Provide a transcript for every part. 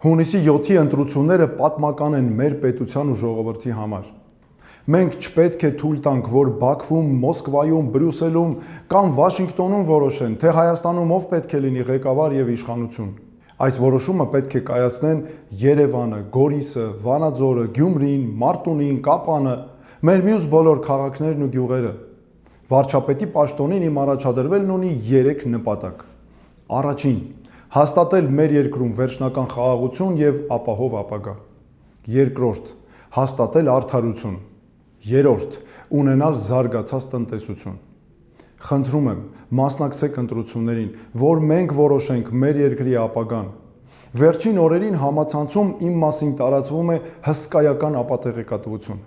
Հունիսի 7-ի ընտրությունները պատմական են մեր պետության ու ժողովրդի համար։ Մենք չպետք է թույլ տանք, որ Բաքվում, Մոսկվայում, Բրյուսելում կամ Վաշինգտոնում որոշեն, թե Հայաստանում ով պետք է լինի ղեկավար եւ իշխանություն։ Այս որոշումը պետք է կայացնեն Երևանը, Գորիսը, Վանաձորը, Գյումրին, Մարտունին, Կապանը, մեր մյուս բոլոր քաղաքներն ու գյուղերը։ Վարչապետի պաշտոնին իմ առաջադրվելն ունի 3 նպատակ։ Առաջին՝ հաստատել մեր երկրում վերջնական խաղաղություն եւ ապահով ապագա։ Երկրորդ՝ հաստատել արդարություն։ Երրորդ՝ ունենալ զարգացած տնտեսություն։ Խնդրում եմ, մասնակցեք ընտրություններին, որ մենք որոշենք մեր երկրի ապագան։ Վերջին օրերին համացանցում իմ մասին տարածվում է հսկայական ապատեղեկատվություն։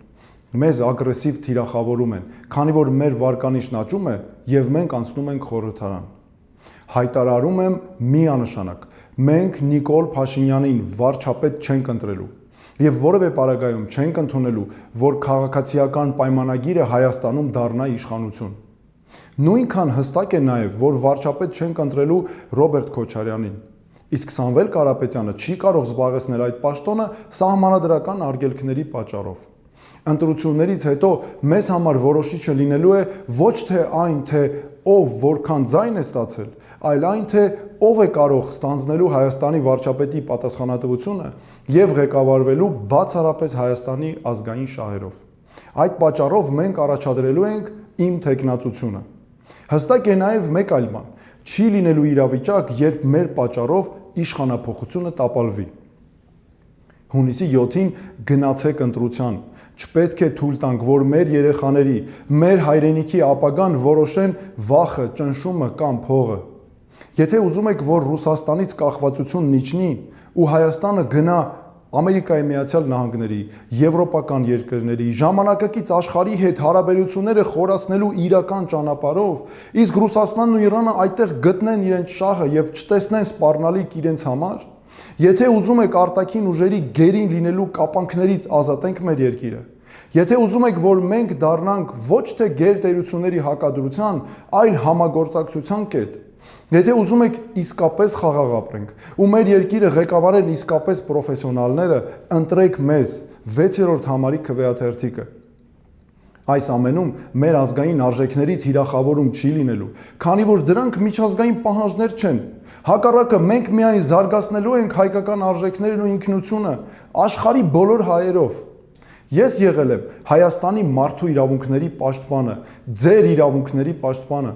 Մեզ ագրեսիվ թիրախավորում են, քանի որ մեր վարկանիշն աճում է եւ մենք անցնում ենք խորհրդարան։ Հայտարարում եմ միանշանակ, մենք Նիկոլ Փաշինյանին վարչապետ չենք ընտրելու եւ որևէ պարագայում չենք ընդունելու, որ քաղաքացիական պայմանագիրը Հայաստանում դառնա իշխանություն։ Նույնքան հստակ է նաեւ, որ վարչապետ չենք ընտրելու Ռոբերտ Քոչարյանին, իսկ Սամվել Կարապետյանը չի կարող զբաղեցնել այդ պաշտոնը սահմանադրական արգելքների պատճառով։ Ընտրություններից հետո մեզ համար որոշիչը լինելու է ոչ թե այն, թե ով որքան ձայն է ստացել, այլ այն, թե ով է կարող ստանձնելու Հայաստանի վարչապետի պատասխանատվությունը եւ ղեկավարվելու բացառապես Հայաստանի ազգային շահերով։ Այդ պատճառով մենք առաջադրելու ենք իմ թեկնածությունը։ Հստակ է նաեւ մեկ այլ բան՝ չի լինելու իրավիճակ, երբ մեր պատճառով իշխանափոխությունը տապալվի։ Հունիսի 7-ին գնացեք ընտրության։ Չպետք է թույլ տանք, որ մեր երեխաների, մեր հայրենիքի ապագան որոշեն վախը, ճնշումը կամ փողը։ Եթե ուզում եք, որ Ռուսաստանից կախվածությունն իջնի ու Հայաստանը գնա Ամերիկայի Միացյալ Նահանգների, եվրոպական երկրների, ժամանակակից աշխարհի հետ հարաբերությունները խորացնելու իրական ճանապարհով, իսկ Ռուսաստանն ու Իրանը այդտեղ գտնեն իրենց շահը եւ չտեսնեն սպառնալիք իրենց համար, եթե ուզում եք արտաքին ուժերի գերին լինելու կապանքներից ազատենք մեր երկիրը, եթե ուզում եք, որ մենք դառնանք ոչ թե գերտերությունների հակադրության, այլ համագործակցության կետ, եթե ուզում եք իսկապես խաղաղ ապրենք ու մեր երկիրը ղեկավարեն իսկապես պրոֆեսիոնալները, ընտրեք մեզ 6-րդ համարի քվեաթերթիկը։ Այս ամենում մեր ազգային արժեքների թիրախավորում չի լինելու, քանի որ դրանք միջազգային պահանջներ չեն։ Հակառակը մենք միայն զարգացնելու ենք հայկական արժեքներն ու ինքնությունը աշխարհի բոլոր հայերով։ Ես եղել եմ Հայաստանի մարդու իրավունքների պաշտպանը, ձեր իրավունքների պաշտպանը,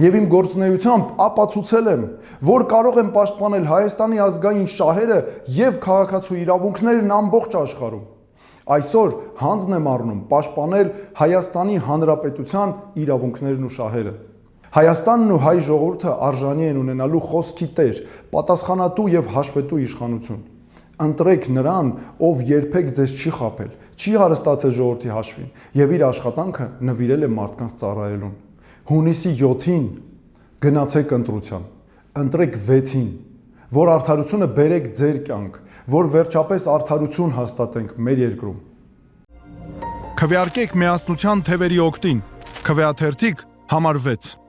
եւ իմ գործունեությամբ ապացուցել եմ, որ կարող եմ պաշտպանել Հայաստանի ազգային շահերը եւ քաղաքացու իրավունքներն ամբողջ աշխարհում։ Այսօր հանձն եմ առնում պաշտպանել Հայաստանի Հանրապետության իրավունքներն ու շահերը։ Հայաստանն ու հայ ժողովուրդը արժանի են ունենալու խոսքի տեր, պատասխանատու եւ հաշվետու իշխանություն։ Ընտրեք նրան, ով երբեք ձեզ չի խաբել, չի հարստացել ժողովրդի հաշվին եւ իր աշխատանքը նվիրել է մարդկանց ծառայելուն։ Հունիսի 7-ին գնացեք ընտրության, ընտրեք 6-ին, որ արդարությունը բերեք ձեր կյանք, որ վերջապես արդարություն հաստատենք մեր երկրում։ Քվեարկեք միասնության թևերի օգտին, քվեաթերթիկ համար 6։